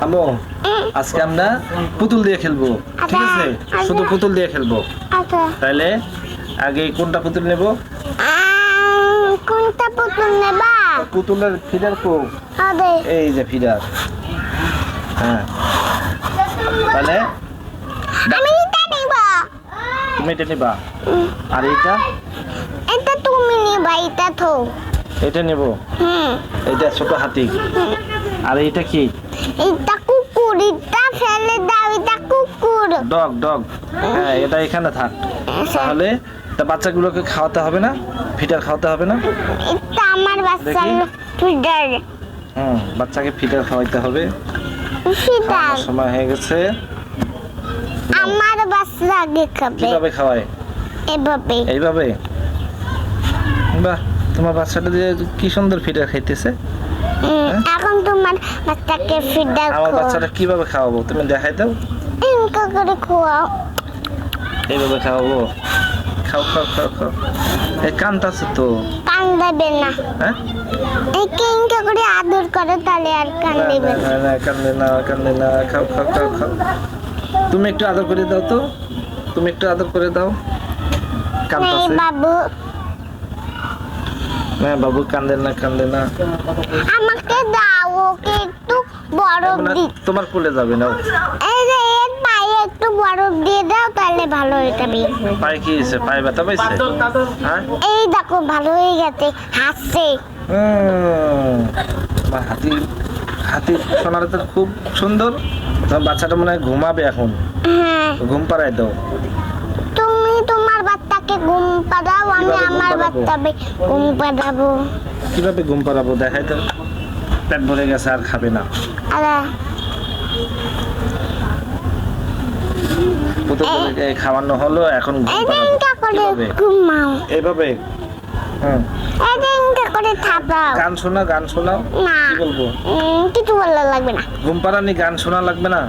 আমো আজকে আমরা পুতুল দিয়ে খেলবো, ঠিক আছে? শুধু পুতুল দিয়ে খেলবো। আচ্ছা তাহলে আগে কোনটা পুতুল নেব? কোনটা পুতুল নেবা? পুতুলের ফিডার কো? হবে এই যে ফিডার। হ্যাঁ, তাহলে আমি এটা নেব। তুমি এটা নিবা, আর এটা এটা তুমি নেবা, এটা তো এটা নেব। এটা ছোট হাতি। আর এটা কি? এটা কুকুর, এটা ফেলে দাও, এটা কুকুর। Dog dog. হ্যাঁ, এটা এখানে থাক। তাহলে তা বাচ্চাগুলোকে খাওয়াতে হবে না? ফিডার খাওয়াতে হবে না? এটা আমার বাচ্চার ফিডার। বাচ্চাকে ফিডার খাওয়াইতে হবে। ফিডার খাওয়ানোর সময় হয়ে গেছে। আমার বাচ্চা আগে খাবে। কিভাবে খাওয়ায়? এভাবে। এইভাবে? বাহ, তোমার বাচ্চাটা দিয়ে কি সুন্দর ফিডার খাইতেছে। এখন তোমার বাচ্চাকে ফিডার আমার খাও। বাচ্চাটা কিভাবে খাওয়াবো তুমি দেখাই দাও। ইনকা করে খাওয়াও। এইভাবে খাওয়াবো? খাও খাও খাও খাও। এই কানটাছে তো। কান দেবে না। হ্যাঁ, এই ইনকা করে আদর করে, তাহলে আর কান দেবে না। না, কান্দে না, কান্দে না। খাও খাও খাও খাও। তুমি একটু আদর করে দাও তো, তুমি একটু আদর করে দাও। এই কানটাছে বাবু, না বাবু, কান্দে না, কান্দে না। আমাকে দাও, ওকে একটু বরফ না, দি। তোমার কোলে যাবে না। এই যে এর পায়ে একটু বরফ দিয়ে দাও, তাহলে ভালো হয়ে যাবে। পায়ে কি হয়েছে? পায়ে ব্যথা পাইছে? হ্যাঁ, এই দেখো ভালো হয়ে গেছে, হাসছে। আমার হাতি হাতি সোনার তো খুব সুন্দর। তোমার বাচ্চাটা মনে হয় ঘুমাবে এখন। হ্যাঁ, ঘুম পাড়ায় দাও। তুমি তোমার বাচ্চাকে ঘুম পাড়াও, আমি কিভাবে ঘুম আমার পাড়াবো? বাচ্চাকে ঘুম পাড়াবো। কিভাবে ঘুম পাড়াবো দেখাই দাও। পেট ভরে গেছে, আর খাবে না। আরে পুতুলকে খাওয়ানো হলো, এখন ঘুম এই পাড়াবো। দিনটা করে কিভাবে? ঘুমাও, এইভাবে? হ্যাঁ, এই দিনটা করে থাপাও। গান শোনাও, গান শোনাও। না, কি বলবো? কিছু ভালো লাগবে না। ঘুম পাড়ানি গান শোনা লাগবে না?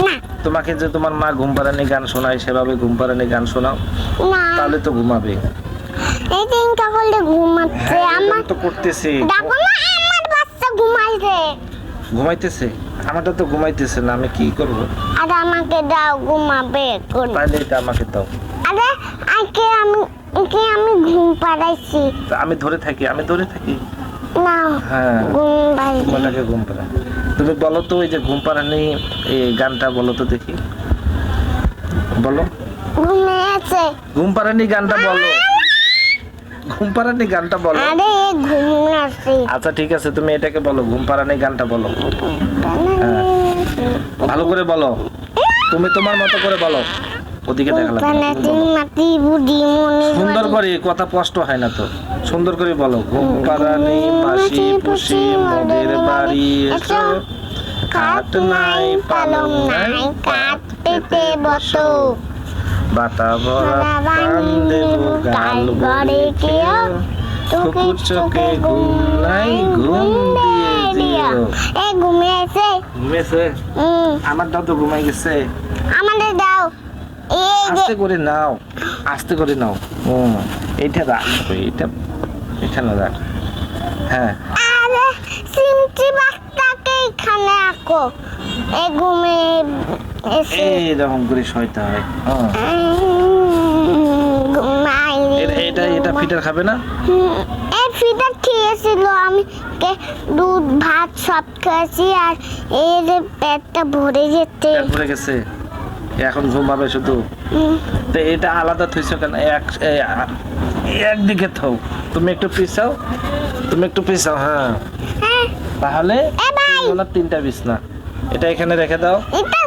না তোমাকে যে তোমার মা ঘুম পাড়ানি গান শোনায়, সেভাবে ঘুম পাড়ানি গান শোনাও, না, তাহলে তো ঘুমাবে। এই দিনটা করলে ঘুমাচ্ছে। হ্যাঁ, আমার এরকম তো করতেছি। দেখো না, আমার বাচ্চা ঘুমাইছে। ঘুমাইতেছে? আমারটা তো ঘুমাইতেছে না, আমি কি করব? আর আমাকে দাও, ঘুমাবে এখন। তাহলে এটা আমাকে দাও। আরে আমি ঘুম পাড়াইছি। তা আমি ধরে থাকি, আমি ধরে থাকি। না, হ্যাঁ, ঘুম পাড়াইছি। তোমাকে ঘুম পাড়া। তুমি বলো তো, ওই যে ঘুম পাড়ানি এই গানটা বলো তো দেখি, বলো। ঘুমিয়েছে। ঘুম পাড়ানি গানটা বলো, ঘুম পাড়ানি গানটা বলো। আরে ঘুমিয়েছে। আচ্ছা ঠিক আছে, তুমি এটাকে বলো, ঘুম পাড়ানি গানটা বলো। হ্যাঁ, ভালো করে বলো। তুমি তোমার মতো করে বলো, ওদিকে দেখা লাগবে। মাটি বুড়ি মনে সুন্দর করে, কথা কষ্ট হয় না তো। সুন্দর করে বলো। ঘুম পাড়ানি বাসি পুষি মোদের বাড়ি এসো, খাট নাই পালং নাই, কাঠ পেতে বসো, বাতা ভরা প্রাণ দেব গাল ভরে কেউ, কুকুর চোখে ঘুম নাই, ঘুম দিয়ে দিও। এ ঘুমিয়েছে। ঘুমেছে? আমারটাও তো ঘুমাই গেছে। আমাদের দাও। এই যে আস্তে করে নাও, আস্তে করে নাও। এইটা রাখো, এইটা এখানে রাখ। হ্যাঁ, আরে সিমটি বাচ্চাকে এখানে আঁকো। এ ঘুমে এসে এইরকম করে শয়তা হয়। ঘুমাই। এটা ফিটার খাবে না? এই ফিডার খেয়েছিল, আমি দুধ ভাত সব খেয়েছি, আর এর পেটটা ভরে যেতে। পেট ভরে গেছে, এখন ঘুমাবে শুধু। তো এটা আলাদা থইছো কেন? একদিকে থাও, তুমি একটু পিছাও, তুমি একটু পিছাও। হ্যাঁ, হ্যাঁ, তাহলে এ ভাই, তিনটা বিছনা। এটা এখানে রেখে দাও। এটা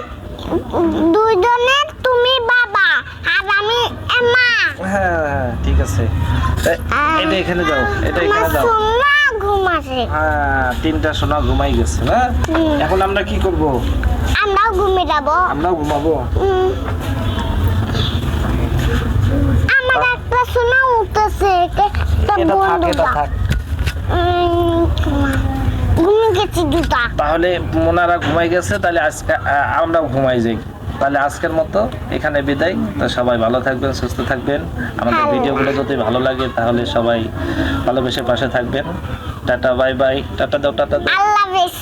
দুইজনের, তুমি বাবা আর আমি মা। হ্যাঁ হ্যাঁ, ঠিক আছে। এটা এখানে দাও, এটা এখানে দাও। সোনা ঘুমাছে। হ্যাঁ, তিনটা সোনা ঘুমাই গেছে না? এখন আমরা কি করব? আমরাও ঘুমিয়ে যাবো। আমরাও ঘুমাবো। আমার একটা সোনা উঠতেছে, এটা থাক, এটা থাক। ঘুমিয়ে গেছি দুটা। তাহলে মোনারা ঘুমাই গেছে, তাহলে আজকে আমরাও ঘুমাই যাই। তাহলে আজকের মতো এখানে বিদায়। তো সবাই ভালো থাকবেন, সুস্থ থাকবেন। আমাদের ভিডিওগুলো যদি ভালো লাগে তাহলে সবাই ভালোবেসে পাশে থাকবেন। Tata, bye bye. টাটা দাও, টাটা দাও। আল্লাহ হাফেজ।